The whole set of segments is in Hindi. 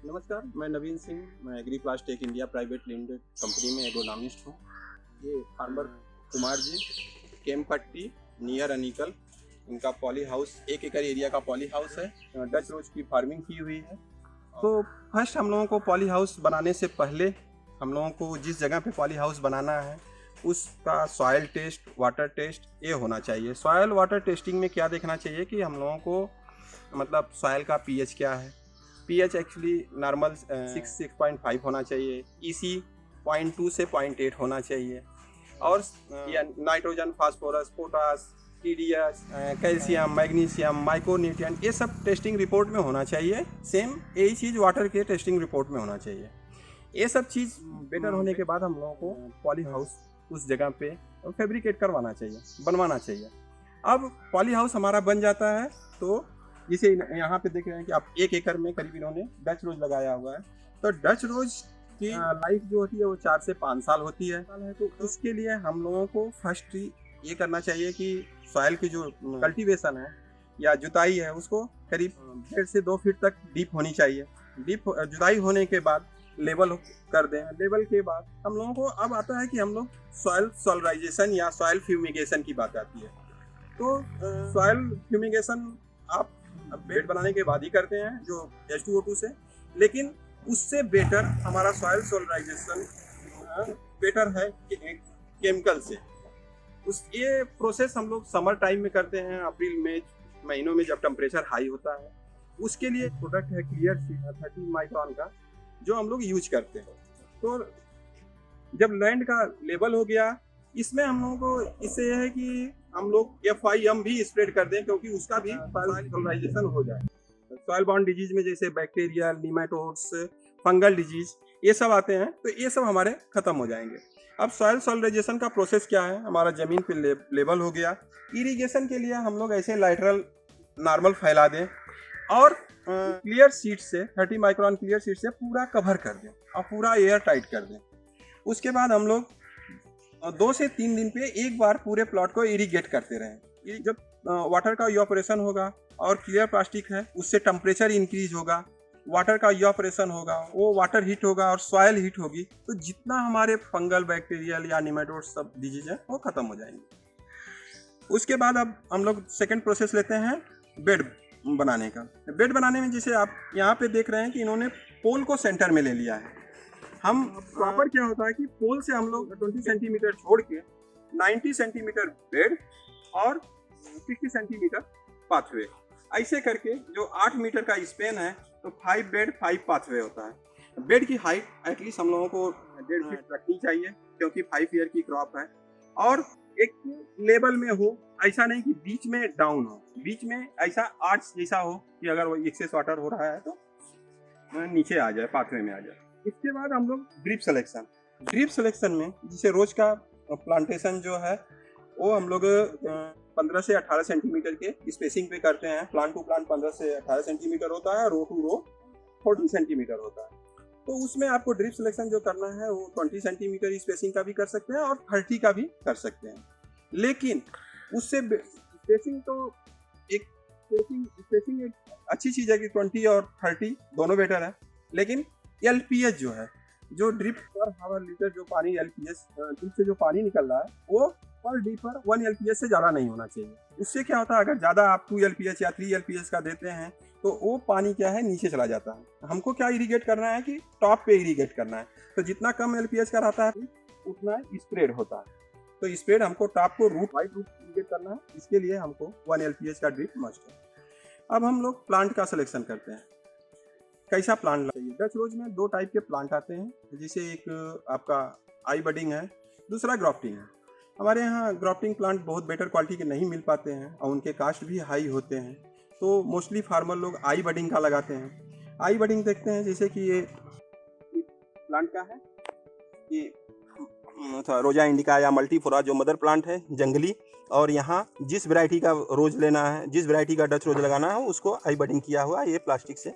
नमस्कार, मैं नवीन सिंह। मैं Agri Plastic India private limited company में एग्रोनॉमिस्ट हूँ। ये फार्मर कुमार जी केमपट्टी नियर अनीकल, इनका पॉली हाउस 1 एकड़ एरिया का पॉली हाउस है। डच रोज की फार्मिंग की हुई है। तो फर्स्ट हम लोगों को पॉली हाउस बनाने से पहले हम लोगों को जिस जगह पे पॉली हाउस बनाना है उसका सॉयल टेस्ट, वाटर टेस्ट ये होना चाहिए। सॉयल वाटर टेस्टिंग में क्या देखना चाहिए कि हम लोगों को मतलब सॉयल का पीएच क्या है। पीएच एक्चुअली नॉर्मल 6.5 होना चाहिए। ईसी 0.2 से 0.8 होना चाहिए। और nitrogen, phosphorus, potash, TDS, calcium, magnesium, micronutrient ये सब टेस्टिंग रिपोर्ट में होना चाहिए। सेम यही चीज़ वाटर के टेस्टिंग रिपोर्ट में होना चाहिए। ये सब चीज़ बेटर होने के बाद हम लोगों को पॉली हाउस उस जगह पे फैब्रिकेट करवाना चाहिए, बनवाना चाहिए। अब पॉली हाउस हमारा बन जाता है तो जिसे यहाँ पे देख रहे हैं कि आप 1 एकड़ में करीब इन्होंने डच रोज लगाया हुआ है। तो डच रोज की लाइफ जो होती है वो 4 से 5 साल होती है। तो उसके लिए हम लोगों को फर्स्ट ये करना चाहिए कि सॉइल की जो कल्टीवेशन है या जुताई है उसको करीब 1.5 से 2 फीट तक डीप होनी चाहिए। डीप जुताई होने के बाद लेवल कर दें। लेवल के बाद हम लोगों को अब आता है कि हम लोग सॉइल सॉलराइजेशन या सॉइल फ्यूमिगेशन की बात आती है। तो सॉइल फ्यूमिगेशन आप बेड बनाने के बाद ही करते हैं जो H2O2 से, लेकिन उससे बेटर हमारा सॉइल सॉलराइजेशन बेटर है केमिकल से। ये प्रोसेस हम लोग समर टाइम में करते हैं, अप्रैल मई महीनों में जब टेम्परेचर हाई होता है। उसके लिए प्रोडक्ट है क्लियर सीड 30 माइक्रोन का जो हम लोग यूज करते हैं। तो जब लैंड का लेवल हो गया, इसमें हम लोगों को इससे यह है कि हम लोग FIM भी स्प्रेड कर दें क्योंकि उसका भी सॉइल सॉलराइजेशन हो जाए। सॉइल बाउंड डिजीज में जैसे बैक्टीरियल, निमेटोड्स, फंगल डिजीज ये सब आते हैं तो ये सब हमारे खत्म हो जाएंगे। अब सॉइल सॉलराइजेशन का प्रोसेस क्या है, हमारा ज़मीन पे लेवल हो गया। इरिगेशन के लिए हम लोग ऐसे लाइटरल नॉर्मल फैला दें और क्लियर सीट से 30 माइक्रोन क्लियर सीट से पूरा कवर कर दें और पूरा एयर टाइट कर दें। उसके बाद हम लोग 2 से 3 दिन पे एक बार पूरे प्लॉट को इरिगेट करते रहें। जब वाटर का इवापोरेशन होगा और क्लियर प्लास्टिक है उससे टेम्परेचर इंक्रीज होगा, वाटर का इवापोरेशन होगा, वो वाटर हीट होगा और सॉयल हीट होगी, तो जितना हमारे फंगल, बैक्टीरियल या निमेटोड सब डिजीज है वो खत्म हो जाएंगे। उसके बाद अब हम लोग सेकेंड प्रोसेस लेते हैं बेड बनाने का। बेड बनाने में जैसे आप यहाँ पे देख रहे हैं कि इन्होंने पोल को सेंटर में ले लिया है। हम प्रॉपर क्या होता है कि पोल से हम लोग 20 सेंटीमीटर छोड़ के 90 सेंटीमीटर बेड और 60 सेंटीमीटर पाथवे, ऐसे करके जो 8 मीटर का स्पेन है तो 5 बेड 5 पाथवे होता है। बेड की हाइट एटलीस्ट हम लोगों को 1.5 फीट रखनी चाहिए क्योंकि 5 ईयर की क्रॉप है और एक लेवल में हो, ऐसा नहीं कि बीच में डाउन हो, बीच में ऐसा आर्च जैसा हो कि अगर वो एक्सेस वाटर हो रहा है तो नीचे आ जाए, पाथवे में आ जाए। इसके बाद हम लोग ड्रिप सिलेक्शन में जैसे रोज का प्लांटेशन जो है वो हम लोग 15 से 18 सेंटीमीटर के स्पेसिंग पे करते हैं। प्लांट टू प्लांट 15 से 18 सेंटीमीटर होता है, रो टू रो 40 सेंटीमीटर होता है। तो उसमें आपको ड्रिप सिलेक्शन जो करना है वो 20 सेंटीमीटर स्पेसिंग का भी कर सकते हैं और 30 का भी कर सकते हैं। लेकिन उससे स्पेसिंग तो एक स्पेसिंग एक अच्छी चीज़ है कि 20 और 30 दोनों बेटर है, लेकिन LPS जो है, जो ड्रिप पर हावर लीटर जो पानी LPS ड्रिप से जो पानी निकल रहा है वो पर डी पर 1 LPS से ज़्यादा नहीं होना चाहिए। उससे क्या होता है, अगर ज़्यादा आप 2 LPS या 3 LPS का देते हैं तो वो पानी क्या है नीचे चला जाता है। हमको क्या इरिगेट करना है कि टॉप पे इरिगेट करना है, तो जितना कम LPS का रहता है उतना स्प्रेड होता है। तो स्प्रेड हमको टॉप को वाइड रूट इरिगेट करना है, इसके लिए हमको 1 LPS का ड्रिप मस्ट है। अब हम लोग प्लांट का सिलेक्शन करते हैं, कैसा प्लांट चाहिए। डच रोज में 2 टाइप के प्लांट आते हैं, जैसे एक आपका आई बडिंग है, दूसरा ग्राफ्टिंग है। हमारे यहाँ ग्राफ्टिंग प्लांट बहुत बेटर क्वालिटी के नहीं मिल पाते हैं और उनके कास्ट भी हाई होते हैं, तो मोस्टली फार्मर लोग आई बडिंग का लगाते हैं। आई बडिंग देखते हैं जैसे कि ये प्लांट का है, ये रोजा इंडिका या मल्टीफोरा जो मदर प्लांट है जंगली, और यहाँ जिस वैरायटी का रोज लेना है, जिस वैरायटी का डच रोज लगाना है उसको आई बडिंग किया हुआ ये प्लास्टिक से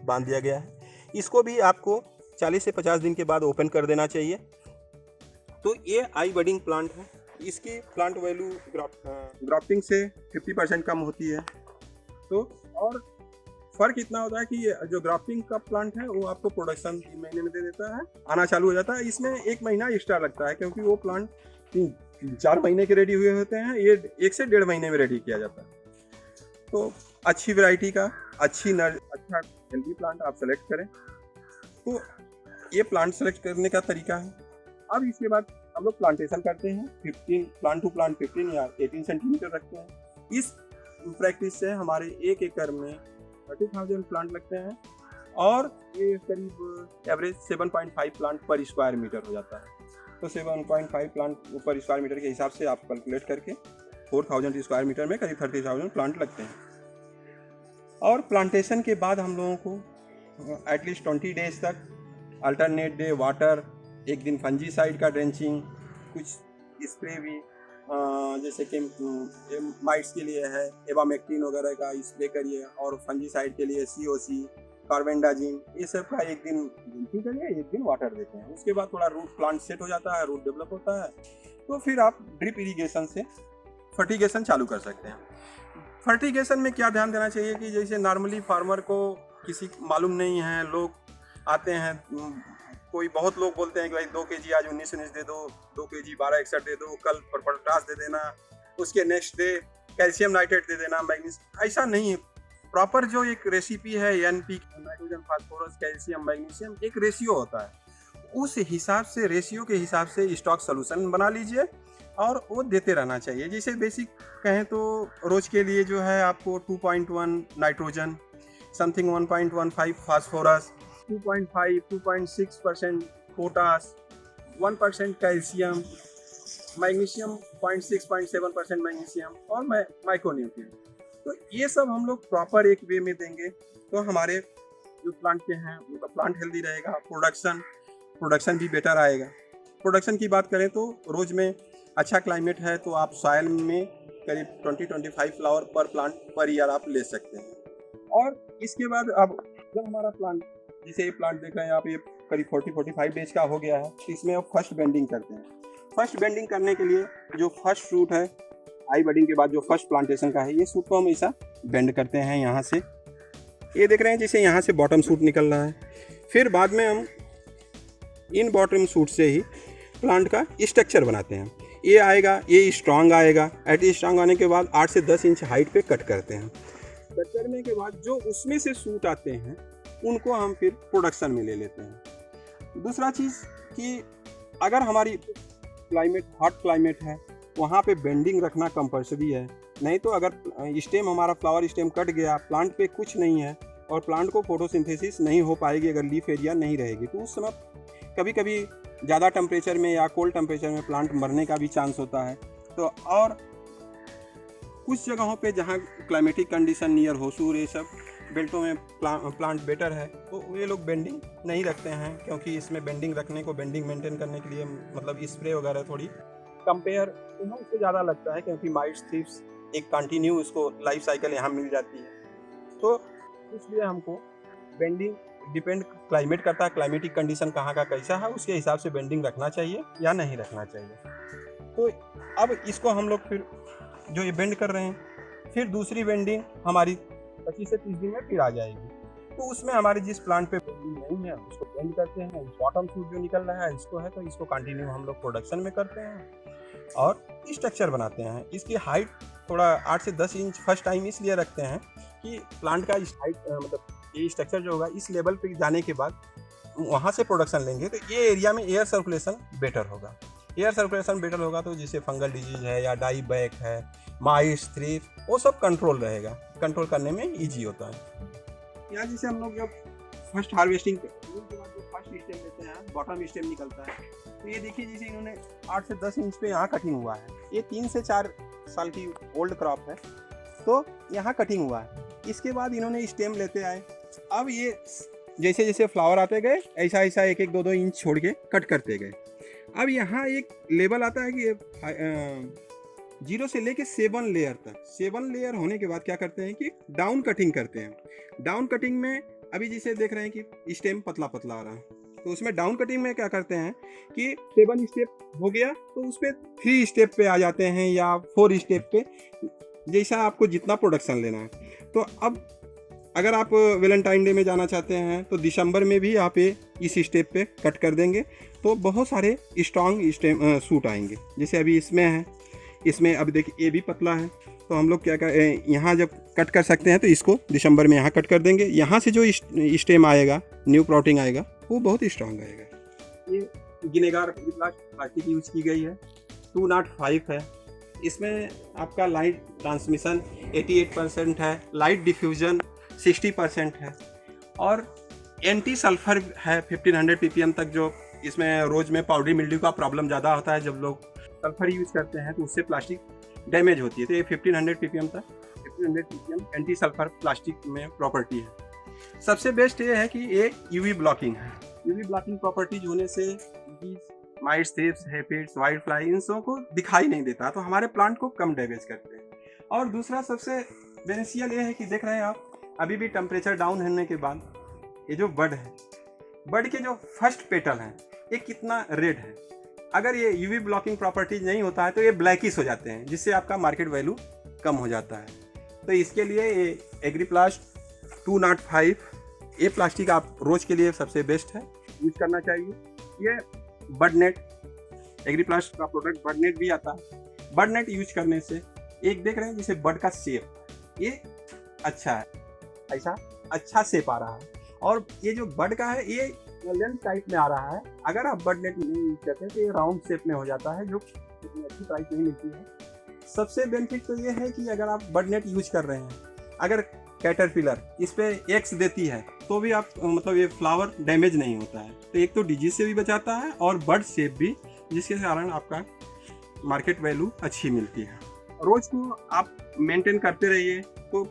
बांध दिया गया है। इसको भी आपको 40 से 50 दिन के बाद ओपन कर देना चाहिए। तो ये आई बडिंग प्लांट है, इसकी प्लांट वैल्यू ग्राफ्टिंग से 50% कम होती है। तो और फ़र्क इतना होता है कि ये जो ग्राफ्टिंग का प्लांट है वो आपको प्रोडक्शन 3 महीने में दे देता है, आना चालू हो जाता है। इसमें 1 महीना एक्स्ट्रा लगता है क्योंकि वो प्लांट 3-4 महीने के रेडी हुए होते हैं, ये 1 से 1.5 महीने में रेडी किया जाता है। तो अच्छी वैरायटी का अच्छा हेल्दी प्लांट आप सेलेक्ट करें। तो ये प्लांट सेलेक्ट करने का तरीका है। अब इसके बाद हम लोग प्लांटेशन करते हैं। 15 प्लांट टू प्लांट 15 या 18 सेंटीमीटर रखते हैं। इस प्रैक्टिस से हमारे 1 एकड़ में 30,000 प्लांट लगते हैं और ये करीब एवरेज 7.5 प्लांट पर स्क्वायर मीटर हो जाता है। तो 7.5 प्लांट पर स्क्वायर मीटर के हिसाब से आप कैलकुलेट करके 4,000 स्क्वायर मीटर में करीब 30,000 प्लांट लगते हैं। और प्लांटेशन के बाद हम लोगों को एटलीस्ट 20 डेज तक अल्टरनेट डे वाटर, एक दिन फंजीसाइड का ड्रेंचिंग, कुछ स्प्रे भी जैसे कि माइट्स के लिए है एवामेक्टिन वगैरह का स्प्रे करिए, और फंजीसाइड के लिए COC, कार्बेंडाजिम, ये सब का एक दिन ड्रिंकिंग करिए, एक दिन वाटर देते हैं। उसके बाद थोड़ा रूट प्लांट सेट हो जाता है, रूट डेवलप होता है, तो फिर आप ड्रिप इरीगेशन से फर्टिगेशन चालू कर सकते हैं। फर्टिगेशन में क्या ध्यान देना चाहिए कि जैसे नॉर्मली फार्मर को किसी मालूम नहीं है, लोग आते हैं, कोई बहुत लोग बोलते हैं कि भाई 2 kg आज 19 दे दो, 2 kg 1261 दे दो, कल पोटाश दे देना, उसके नेक्स्ट डे कैल्शियम नाइट्रेट दे देना, मैग्नीशियम। ऐसा नहीं है। प्रॉपर जो एक रेसिपी है NP, nitrogen, phosphorus, calcium, magnesium, एक रेशियो होता है। उस हिसाब से, रेशियो के हिसाब से स्टॉक सोल्यूशन बना लीजिए और वो देते रहना चाहिए। जैसे बेसिक कहें तो रोज के लिए जो है आपको 2.1 nitrogen, something 1.15 phosphorus, 2.5-2.6% potash, 1% calcium, magnesium 0.6-0.7% magnesium और माइक्रोन्यूट्रिएंट। तो ये सब हम लोग प्रॉपर एक वे में देंगे तो हमारे जो प्लांट के हैं उनका प्लांट हेल्दी रहेगा, प्रोडक्शन भी बेटर आएगा। प्रोडक्शन की बात करें तो रोज में अच्छा क्लाइमेट है तो आप सॉइल में करीब 20-25 फ्लावर पर प्लांट पर ईयर आप ले सकते हैं। और इसके बाद अब जब हमारा प्लांट, जैसे ये प्लांट देख रहे हैं आप, ये करीब 40-45 डेज का हो गया है, तो इसमें अब फर्स्ट बेंडिंग करते हैं। फर्स्ट बेंडिंग करने के लिए जो फर्स्ट शूट है, आई बडिंग के बाद जो फर्स्ट प्लांटेशन का है, ये शूट को हम ऐसा बेंड करते हैं यहाँ से। ये देख रहे हैं जैसे यहाँ से बॉटम शूट निकल रहा है। फिर बाद में हम इन बॉटम शूट से ही प्लांट का स्ट्रक्चर बनाते हैं। ये आएगा, ये स्ट्रांग आएगा। स्ट्रांग आने के बाद 8 से 10 इंच हाइट पे कट करते हैं। कट करने के बाद जो उसमें से शूट आते हैं उनको हम फिर प्रोडक्शन में ले लेते हैं। दूसरा चीज़ कि अगर हमारी क्लाइमेट हॉट क्लाइमेट है, वहाँ पे बेंडिंग रखना कंपलसरी है। नहीं तो अगर स्टेम, हमारा फ्लावर स्टेम कट गया, प्लांट पे कुछ नहीं है और प्लांट को फोटोसिंथेसिस नहीं हो पाएगी, अगर लीफ एरिया नहीं रहेगी, तो उस समय कभी कभी ज़्यादा टेम्परेचर में या कोल्ड टेम्परेचर में प्लांट मरने का भी चांस होता है। तो और कुछ जगहों पे जहाँ क्लाइमेटिक कंडीशन नियर होसूर, ये सब बेल्टों में प्लांट बेटर है, तो ये लोग बेंडिंग नहीं रखते हैं, क्योंकि इसमें बेंडिंग रखने को, बेंडिंग मेंटेन करने के लिए मतलब स्प्रे वगैरह थोड़ी कंपेयर उससे ज़्यादा लगता है, क्योंकि माइट्स, थीव्स एक कंटिन्यू उसको लाइफ साइकिल यहाँ मिल जाती है। तो इसलिए हमको बेंडिंग डिपेंड क्लाइमेट करता है, क्लाइमेटिक कंडीशन कहाँ का कैसा है, उसके हिसाब से बेंडिंग रखना चाहिए या नहीं रखना चाहिए। तो अब इसको हम लोग फिर जो ये बेंड कर रहे हैं, फिर दूसरी बेंडिंग हमारी 25 से 30 दिन में फिर आ जाएगी। तो उसमें हमारे जिस प्लांट पे बेंडिंग नहीं है उसको बेंड करते हैं। बॉटम शूट जो निकल रहा है इसको है, तो इसको कंटिन्यू हम लोग प्रोडक्शन में करते हैं और स्ट्रक्चर बनाते हैं। इसकी हाइट थोड़ा 8 से 10 इंच फर्स्ट टाइम इसलिए रखते हैं कि प्लांट का इस हाइट, मतलब ये स्ट्रक्चर जो होगा इस लेवल पे जाने के बाद वहाँ से प्रोडक्शन लेंगे, तो ये एरिया में एयर सर्कुलेशन बेटर होगा। एयर सर्कुलेशन बेटर होगा तो जैसे फंगल डिजीज है या डाई बैक है, माइट्स, थ्रिप्स, वो सब कंट्रोल रहेगा, कंट्रोल करने में ईजी होता है। यहाँ जैसे हम लोग जब फर्स्ट हार्वेस्टिंग के बाद जो फर्स्ट स्टेम लेते हैं, बॉटम स्टेम निकलता है, तो ये देखिए जैसे इन्होंने 8 से 10 इंच पे यहाँ कटिंग हुआ है। ये 3 से 4 साल की ओल्ड क्रॉप है, तो यहाँ कटिंग हुआ है। इसके बाद इन्होंने स्टेम लेते आए। अब ये जैसे जैसे फ्लावर आते गए, ऐसा ऐसा 1-1, 2-2 इंच छोड़ के कट करते गए। अब यहाँ एक लेवल आता है कि 0 से लेके 7 लेयर तक। 7 लेयर होने के बाद क्या करते हैं कि डाउन कटिंग करते हैं। डाउन कटिंग में अभी जैसे देख रहे हैं कि स्टेम पतला पतला आ रहा है, तो उसमें डाउन कटिंग में क्या करते हैं कि 7 स्टेप हो गया तो उस पर 3 स्टेप पे आ जाते हैं या 4 स्टेप पे, जैसा आपको जितना प्रोडक्शन लेना है। तो अब अगर आप वैलेंटाइन डे में जाना चाहते हैं तो दिसंबर में भी आप ये इस स्टेप पे कट कर देंगे तो बहुत सारे स्ट्रॉन्ग सूट आएंगे। जैसे अभी इसमें है, इसमें अब देखिए ये भी पतला है, तो हम लोग क्या कर यहाँ जब कट कर सकते हैं तो इसको दिसंबर में यहाँ कट कर देंगे। यहाँ से जो स्टेम आएगा, न्यू प्लॉटिंग आएगा, वो बहुत स्ट्रॉन्ग आएगा। ये गिनेगार प्लास्टिक यूज की गई है, 205 है। इसमें आपका लाइट ट्रांसमिशन 88% है, लाइट डिफ्यूजन 60% है और एंटी सल्फर है 1500 ppm तक। जो इसमें रोज में पाउडरी मिल्ड्यू का प्रॉब्लम ज़्यादा होता है, जब लोग सल्फर यूज करते हैं तो उससे प्लास्टिक डैमेज होती है। तो ये 1500 ppm तक, 1500 ppm एंटी सल्फर प्लास्टिक में प्रॉपर्टी है। सबसे बेस्ट ये है कि ये यूवी ब्लॉकिंग है। यूवी ब्लॉकिंग प्रॉपर्टीज होने से mites, thrips, aphids, white fly in सबों को दिखाई नहीं देता, तो हमारे प्लांट को कम डैमेज करते हैं। और दूसरा सबसे बेनिफिशियल ये है कि देख रहे हैं आप, अभी भी टेम्परेचर डाउन होने के बाद ये जो बड है, बड के जो फर्स्ट पेटल हैं ये कितना रेड है। अगर ये यूवी ब्लॉकिंग प्रॉपर्टीज नहीं होता है तो ये ब्लैकिश हो जाते हैं, जिससे आपका मार्केट वैल्यू कम हो जाता है। तो इसके लिए ये एग्रीप्लास्ट 205 ये प्लास्टिक आप रोज के लिए सबसे बेस्ट है, यूज करना चाहिए। ये बड नेट, एग्रीप्लास्ट का प्रोडक्ट बड नेट भी आता है। बड नेट यूज करने से एक देख रहे हैं जैसे बड का शेप ये अच्छा है, ऐसा अच्छा शेप आ रहा है। और ये जो बड का है ये लेंथ टाइप में आ रहा है। अगर आप बड नेट नहीं यूज करते हैं तो ये राउंड शेप में हो जाता है, जो इतनी अच्छी प्राइस नहीं मिलती है। सबसे बेनिफिट तो ये है कि अगर आप बड नेट यूज कर रहे हैं, अगर कैटरपिलर इस पे एक्स देती है तो भी आप मतलब ये फ्लावर डैमेज नहीं होता है। तो एक तो डिजीज से भी बचाता है और बड शेप भी, जिसके कारण आपका मार्केट वैल्यू अच्छी मिलती है। रोज को आप मेंटेन करते रहिए तो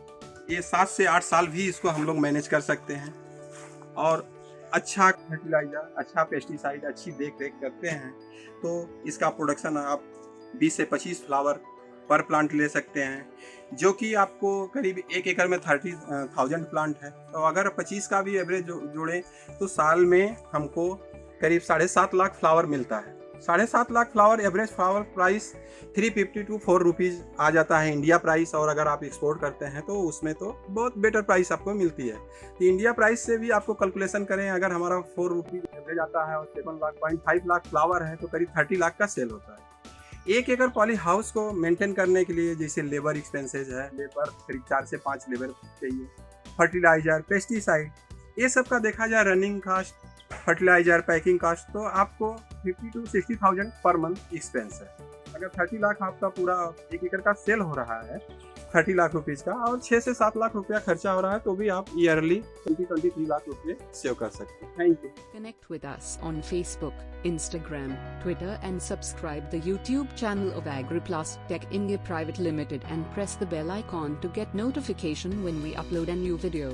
ये 7 से 8 साल भी इसको हम लोग मैनेज कर सकते हैं। और अच्छा फर्टिलाइजर, अच्छा पेस्टिसाइड, अच्छी देख रेख करते हैं तो इसका प्रोडक्शन आप 20 से 25 फ्लावर पर प्लांट ले सकते हैं, जो कि आपको करीब 1 एकड़ में 30,000 प्लांट है। तो अगर 25 का भी एवरेज जोड़ें तो साल में हमको करीब 7.5 लाख फ्लावर मिलता है। 7.5 lakh flower, average flower price 350 to 4 rupees आ जाता है इंडिया प्राइस। और अगर आप एक्सपोर्ट करते हैं तो उसमें तो बहुत बेटर प्राइस आपको मिलती है। तो इंडिया प्राइस से भी आपको कैलकुलेशन करें, अगर हमारा 4 रुपीज़ एवरेज आता है और 7.5 लाख फ्लावर है तो करीब 30 लाख का सेल होता है। 1 एकड़ पॉली हाउस को मेंटेन करने के लिए जैसे लेबर एक्सपेंसेस है, लेबर करीब 4 से 5 लेबर चाहिए, फर्टिलाइजर, पेस्टिसाइड, ये सब का देखा जाए running cost, fertiliser, packing cost, तो आपको 50 to 60,000 पर मंथ एक्सपेंस है। अगर 30 लाख आपका पूरा 1 एकड़ का सेल हो रहा है 30 लाख रुपीज़ का, और 6 से 7 लाख रुपया खर्चा हो रहा है, तो भी आप ईयरली 23 लाख रुपये सेव कर सकते हैं। Thank you. Connect with us on Facebook, Instagram, Twitter and subscribe the YouTube channel of Agriplast Tech India Private Limited and press the bell icon to get notification when we upload a new video.